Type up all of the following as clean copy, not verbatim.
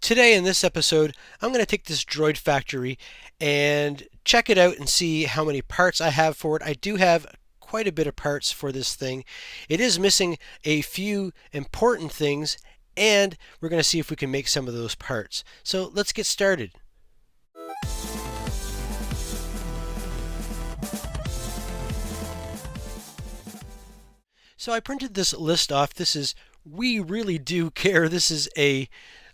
Today in this episode, I'm going to take this Droid factory and check it out and see how many parts I have for it. I do have quite a bit of parts for this thing. It is missing a few important things, and we're going to see if we can make some of those parts. So let's get started. So I printed this list off. This is We Really Do Care. This is a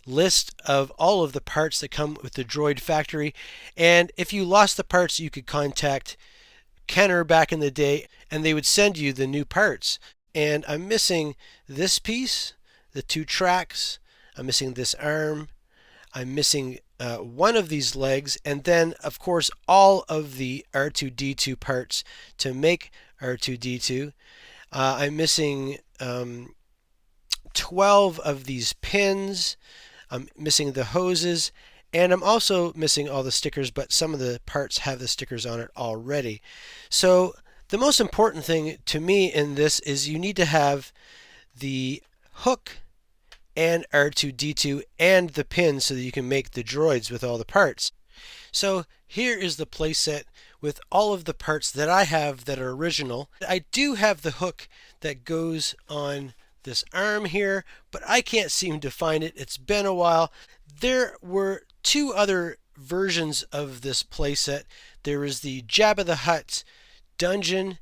list of all of the parts that come with the Droid factory. And if you lost the parts, you could contact Kenner back in the day and they would send you the new parts. And I'm missing this piece, the two tracks. I'm missing this arm. I'm missing one of these legs, and then of course all of the R2D2 parts to make R2D2. I'm missing 12 of these pins. I'm missing the hoses, and I'm also missing all the stickers, but some of the parts have the stickers on it already. So the most important thing to me in this is you need to have the hook and R2D2 and the pins so that you can make the droids with all the parts. So here is the playset with all of the parts that I have that are original. I do have the hook that goes on this arm here, but I can't seem to find it. It's been a while. There were two other versions of this playset. There is the Jabba the Hutt dungeon,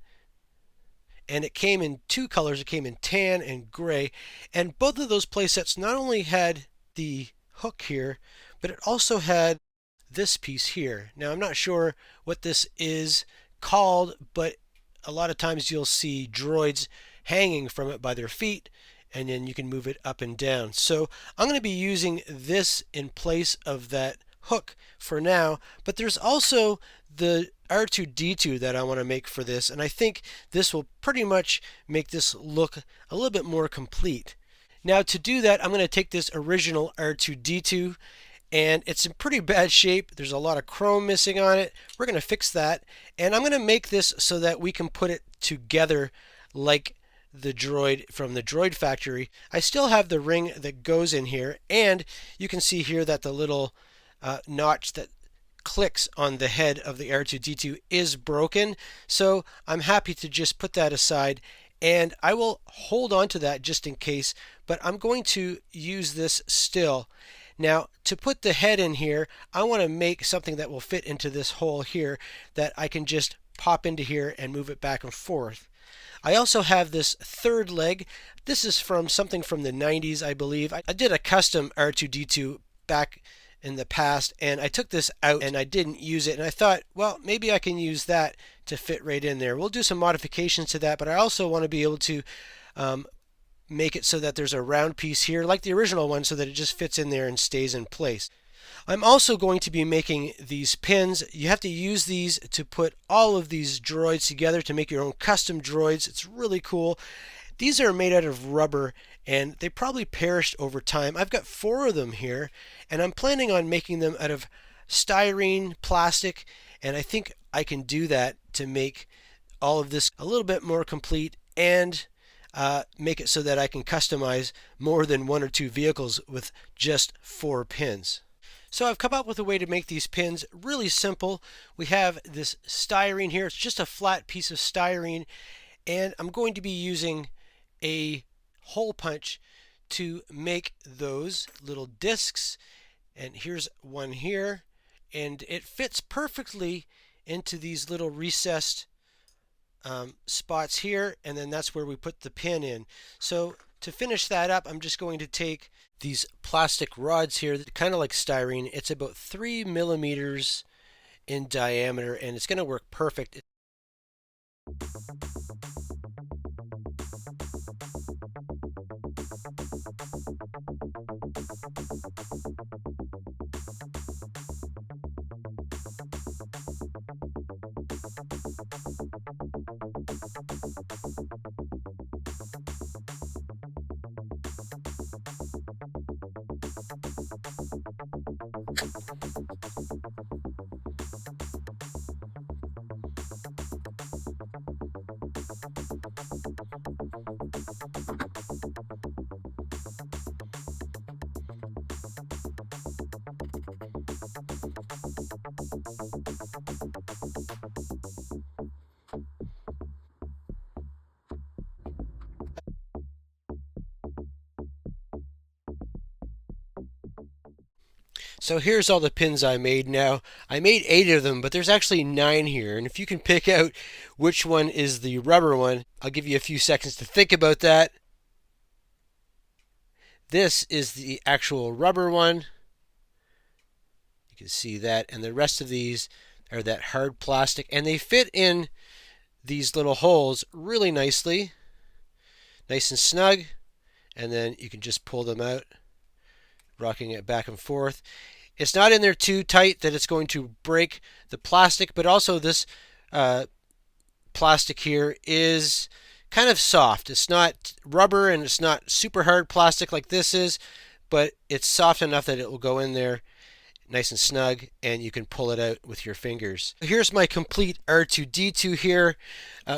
and it came in two colors. It came in tan and gray, and both of those playsets not only had the hook here, but it also had this piece here. Now I'm not sure what this is called, but a lot of times you'll see droids hanging from it by their feet, and then you can move it up and down. So I'm going to be using this in place of that hook for now, but there's also the R2D2 that I want to make for this, and I think this will pretty much make this look a little bit more complete. Now to do that, I'm going to take this original R2D2, and it's in pretty bad shape. There's a lot of chrome missing on it. We're going to fix that, and I'm going to make this so that we can put it together like the droid from the Droid factory. I still have the ring that goes in here, and you can see here that the little notch that clicks on the head of the R2D2 is broken, so I'm happy to just put that aside, and I will hold on to that just in case, but I'm going to use this still. Now to put the head in here, I want to make something that will fit into this hole here that I can just pop into here and move it back and forth. I also have this third leg. This is from something from the 90s, I believe. I did a custom R2D2 back in the past, and I took this out and I didn't use it, and I thought, well, maybe I can use that to fit right in there. We'll do some modifications to that, but I also want to be able to make it so that there's a round piece here like the original one so that it just fits in there and stays in place. I'm also going to be making these pins. You have to use these to put all of these droids together to make your own custom droids. It's really cool. These are made out of rubber and they probably perished over time. I've got 4 of them here, and I'm planning on making them out of styrene plastic, and I think I can do that to make all of this a little bit more complete and make it so that I can customize more than 1 or 2 vehicles with just 4 pins. So I've come up with a way to make these pins really simple. We have this styrene here. It's just a flat piece of styrene, and I'm going to be using a hole punch to make those little discs. And here's one here, and it fits perfectly into these little recessed spots here, and then that's where we put the pin in. So to finish that up, I'm just going to take these plastic rods here, kind of like styrene. It's about 3 millimeters in diameter, and it's going to work perfect. So here's all the pins I made now. I made 8 of them, but there's actually 9 here. And if you can pick out which one is the rubber one, I'll give you a few seconds to think about that. This is the actual rubber one. You can see that. And the rest of these are that hard plastic. And they fit in these little holes really nicely. Nice and snug. And then you can just pull them out, rocking it back and forth. It's not in there too tight that it's going to break the plastic, but also this plastic here is kind of soft. It's not rubber and it's not super hard plastic like this is, but it's soft enough that it will go in there nice and snug and you can pull it out with your fingers. Here's my complete R2D2 here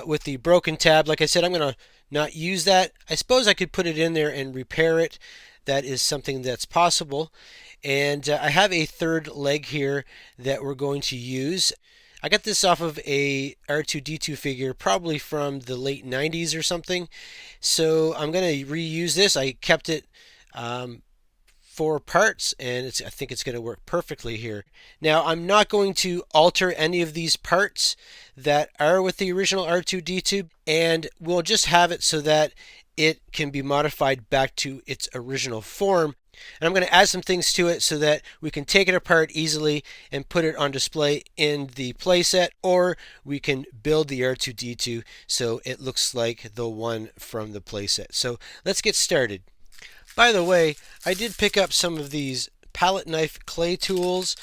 with the broken tab. Like I said, I'm going to not use that. I suppose I could put it in there and repair it. That is something that's possible. And I have a third leg here that we're going to use. I got this off of a R2D2 figure, probably from the late 90s or something. So I'm going to reuse this. I kept it 4 parts, and I think it's going to work perfectly here. Now, I'm not going to alter any of these parts that are with the original R2D2, and we'll just have it so that it can be modified back to its original form. And I'm going to add some things to it so that we can take it apart easily and put it on display in the playset, or we can build the R2D2 so it looks like the one from the playset. So let's get started. By the way, I did pick up some of these palette knife clay tools,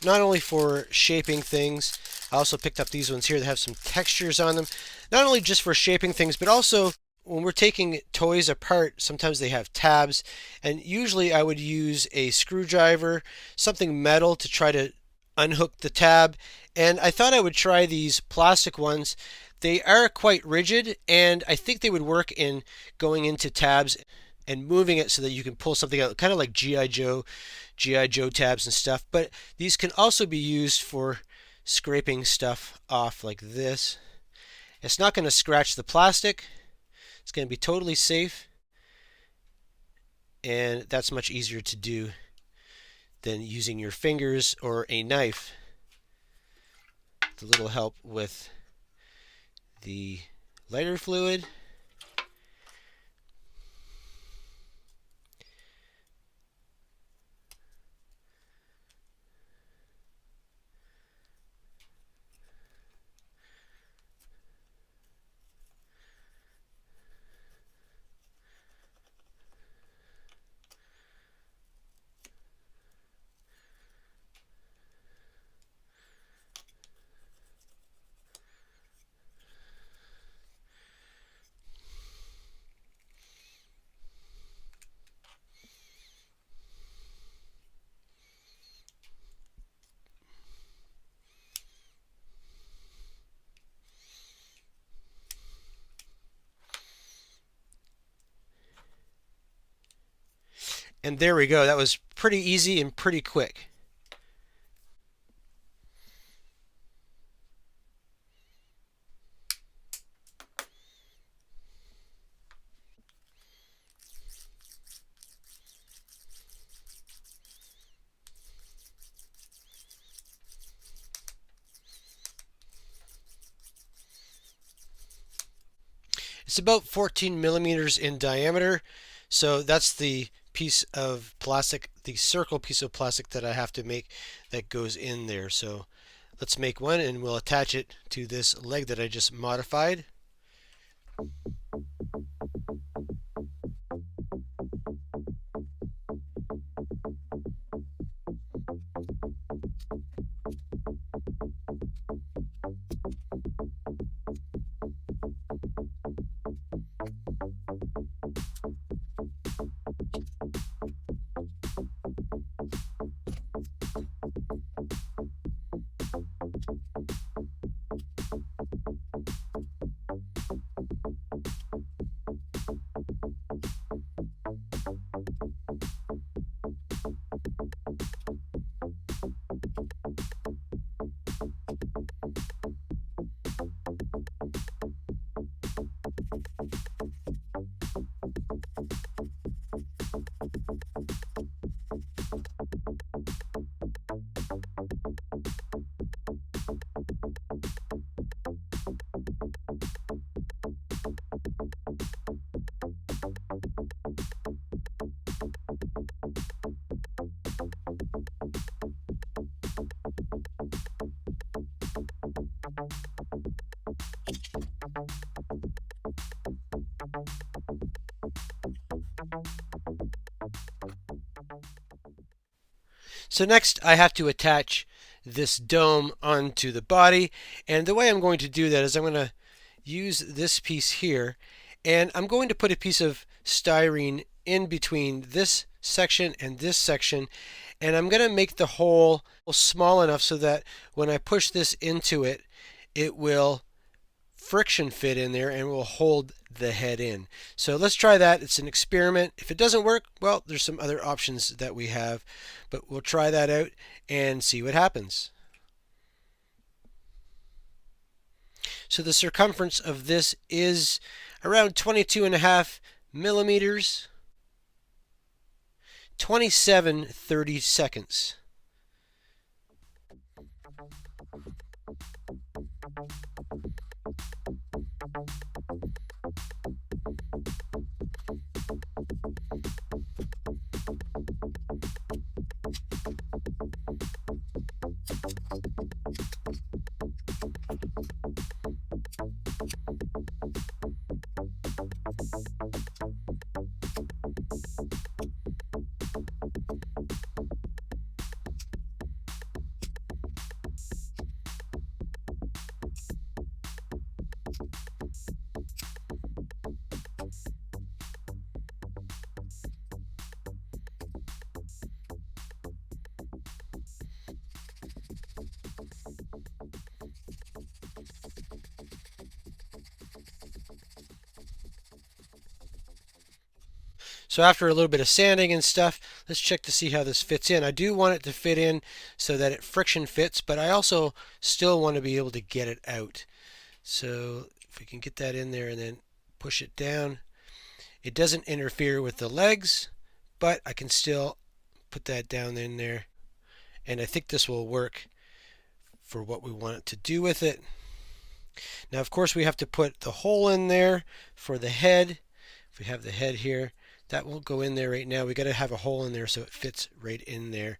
not only for shaping things. I also picked up these ones here that have some textures on them, not only just for shaping things, but also when we're taking toys apart, sometimes they have tabs, and usually I would use a screwdriver, something metal, to try to unhook the tab. And I thought I would try these plastic ones. They are quite rigid, and I think they would work in going into tabs and moving it so that you can pull something out, kind of like G.I. Joe tabs and stuff. But these can also be used for scraping stuff off like this. It's not going to scratch the plastic. It's going to be totally safe, and that's much easier to do than using your fingers or a knife. With a little help with the lighter fluid. And there we go. That was pretty easy and pretty quick. It's about 14 millimeters in diameter, so that's the piece of plastic, the circle piece of plastic that I have to make that goes in there. So let's make one and we'll attach it to this leg that I just modified. So next I have to attach this dome onto the body, and the way I'm going to do that is I'm going to use this piece here, and I'm going to put a piece of styrene in between this section and this section, and I'm going to make the hole small enough so that when I push this into it, it will friction fit in there and will hold the head in. So let's try that. It's an experiment. If it doesn't work, well, there's some other options that we have, but we'll try that out and see what happens. So the circumference of this is around 22.5 millimeters, 27:30 seconds. So after a little bit of sanding and stuff, let's check to see how this fits in. I do want it to fit in so that it friction fits, but I also still want to be able to get it out. So if we can get that in there and then push it down, it doesn't interfere with the legs, but I can still put that down in there. And I think this will work for what we want it to do with it. Now, of course, we have to put the hole in there for the head. If we have the head here, that won't go in there right now. We got to have a hole in there so it fits right in there.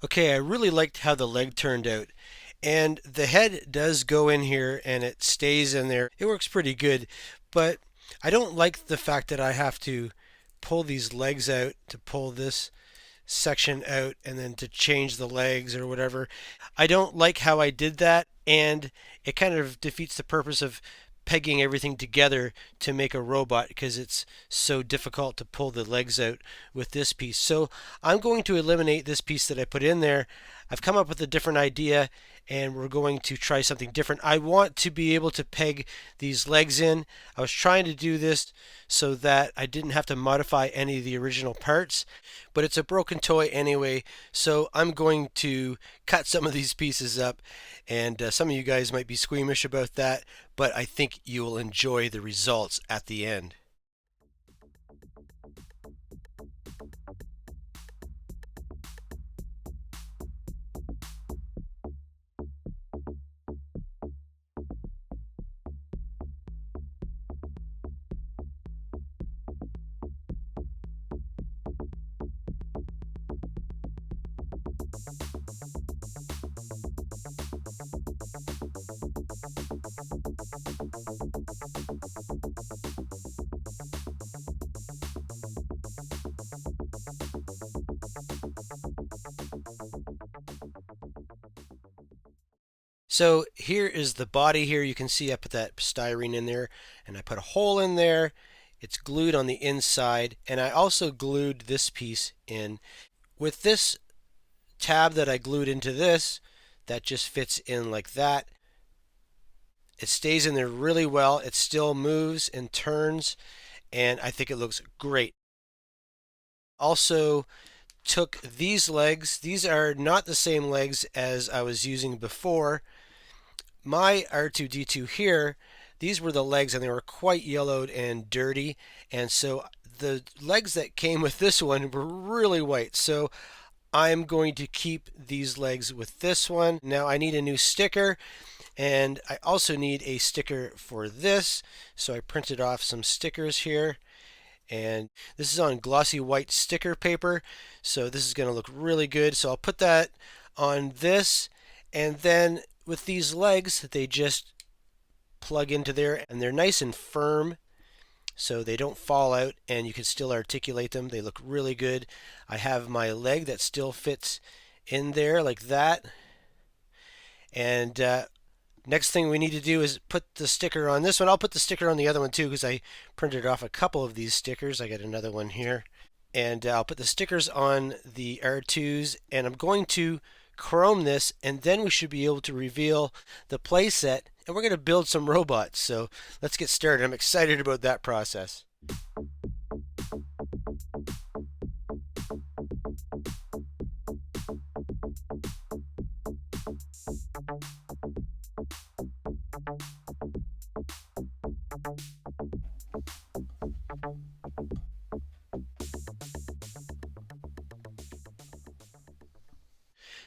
Okay, I really liked how the leg turned out. And the head does go in here and it stays in there. It works pretty good, but I don't like the fact that I have to pull these legs out to pull this section out and then to change the legs or whatever. I don't like how I did that, and it kind of defeats the purpose of pegging everything together to make a robot because it's so difficult to pull the legs out with this piece. So I'm going to eliminate this piece that I put in there. I've come up with a different idea and we're going to try something different. I want to be able to peg these legs in. I was trying to do this so that I didn't have to modify any of the original parts, but it's a broken toy anyway, so I'm going to cut some of these pieces up, and some of you guys might be squeamish about that, but I think you will enjoy the results at the end. So here is the body here. You can see I put that styrene in there and I put a hole in there. It's glued on the inside, and I also glued this piece in. With this tab that I glued into this, that just fits in like that. It stays in there really well. It still moves and turns, and I think it looks great. Also took these legs. These are not the same legs as I was using before. My R2D2 here, these were the legs, and they were quite yellowed and dirty, and so the legs that came with this one were really white. So I'm going to keep these legs with this one. Now I need a new sticker, and I also need a sticker for this. So I printed off some stickers here, and this is on glossy white sticker paper. So this is going to look really good. So I'll put that on this, and then with these legs, they just plug into there, and they're nice and firm, so they don't fall out, and you can still articulate them. They look really good. I have my leg that still fits in there like that. And next thing we need to do is put the sticker on this one. I'll put the sticker on the other one too, because I printed off a couple of these stickers. I got another one here. And I'll put the stickers on the R2s, and I'm going to chrome this, and then we should be able to reveal the playset, and we're going to build some robots. So let's get started. I'm excited about that process.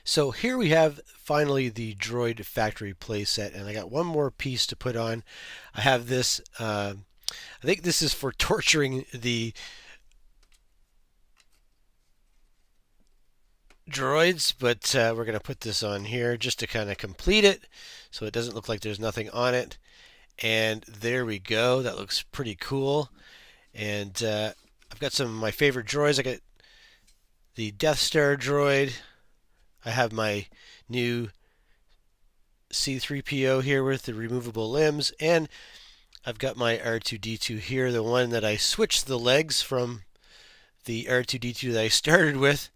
So here we have finally the Droid factory playset, and I got one more piece to put on. I have this, I think this is for torturing the droids, but we're going to put this on here just to kind of complete it so it doesn't look like there's nothing on it. And there we go. That looks pretty cool. And I've got some of my favorite droids. I got the Death Star droid. I have my new C-3PO here with the removable limbs, and I've got my R2D2 here, the one that I switched the legs from the R2D2 that I started with,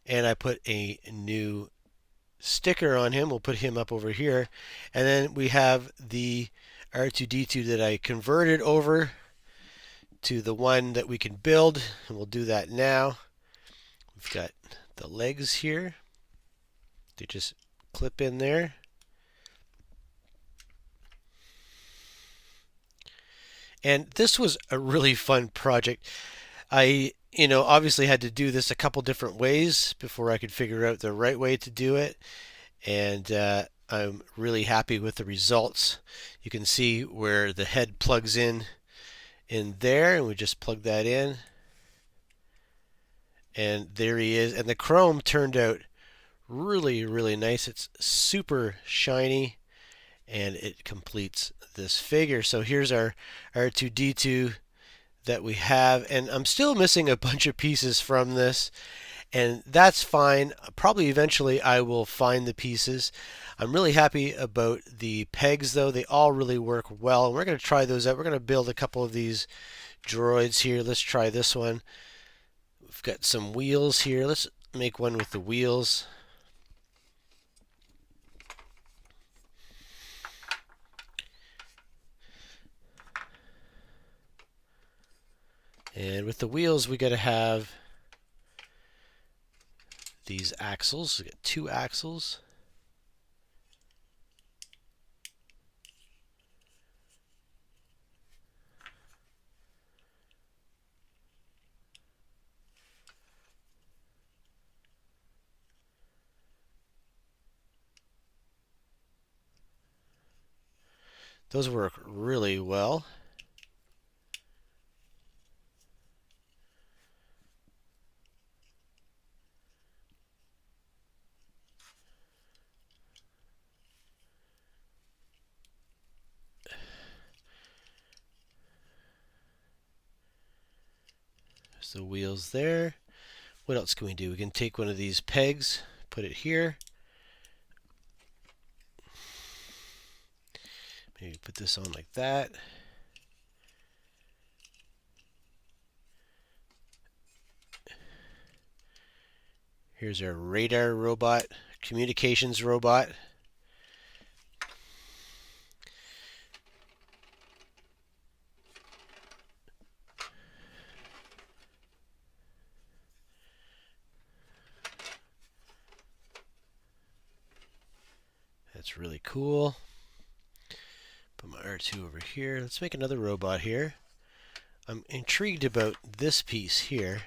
and I put a new sticker on him. We'll put him up over here, and then we have the R2D2 that I converted over to the one that we can build, and we'll do that now. We've got the legs here. They just clip in there. And this was a really fun project. I, obviously had to do this a couple different ways before I could figure out the right way to do it. And I'm really happy with the results. You can see where the head plugs in there, and we just plug that in. And there he is. And the chrome turned out really, really nice. It's super shiny, and it completes this figure. So here's our R2D2 that we have, and I'm still missing a bunch of pieces from this, and that's fine. Probably eventually I will find the pieces. I'm really happy about the pegs though. They all really work well, and we're going to try those out. We're going to build a couple of these droids here. Let's try this one. We've got some wheels here. Let's make one with the wheels. And with the wheels, we got to have these axles. We got 2 axles. Those work really well. There's the wheels there. What else can we do? We can take one of these pegs, put it here. Maybe put this on like that. Here's our radar robot, communications robot. That's really cool. Put my R2 over here. Let's make another robot here. I'm intrigued about this piece here.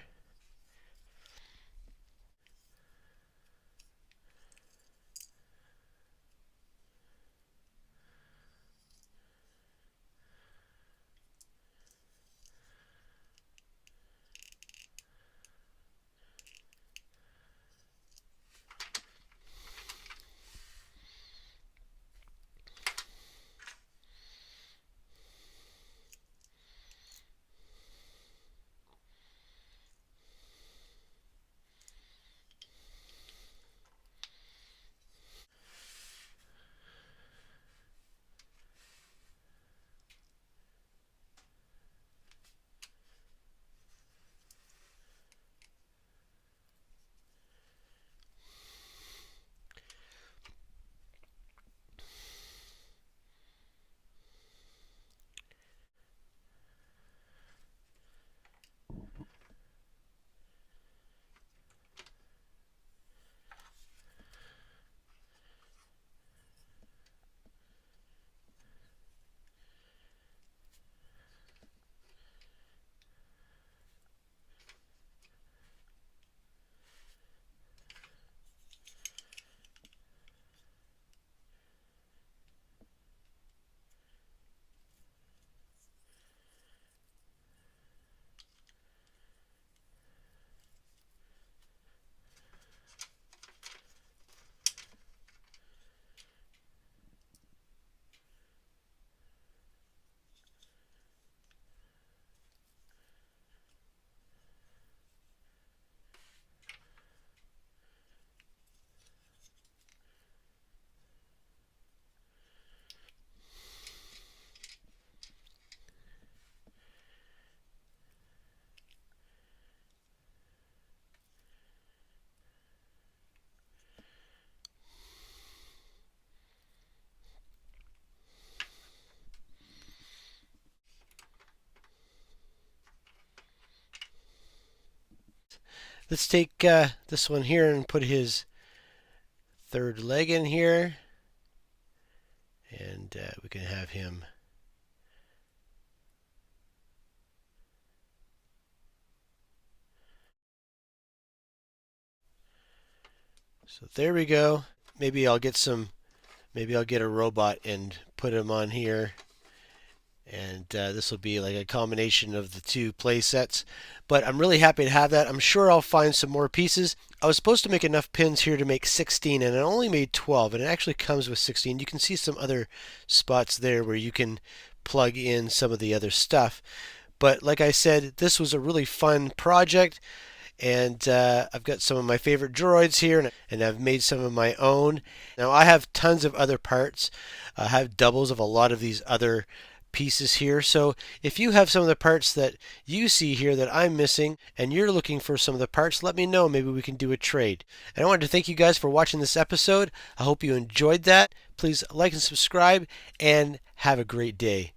Let's take this one here and put his third leg in here, and we can have him so there we go. Maybe I'll get a robot and put him on here, and this will be like a combination of the two play sets. But I'm really happy to have that. I'm sure I'll find some more pieces. I was supposed to make enough pins here to make 16, and I only made 12, and it actually comes with 16. You can see some other spots there where you can plug in some of the other stuff. But like I said, this was a really fun project. And I've got some of my favorite droids here, and I've made some of my own. Now I have tons of other parts. I have doubles of a lot of these other pieces here. So if you have some of the parts that you see here that I'm missing and you're looking for some of the parts, let me know. Maybe we can do a trade. And I wanted to thank you guys for watching this episode. I hope you enjoyed that. Please like and subscribe, and have a great day.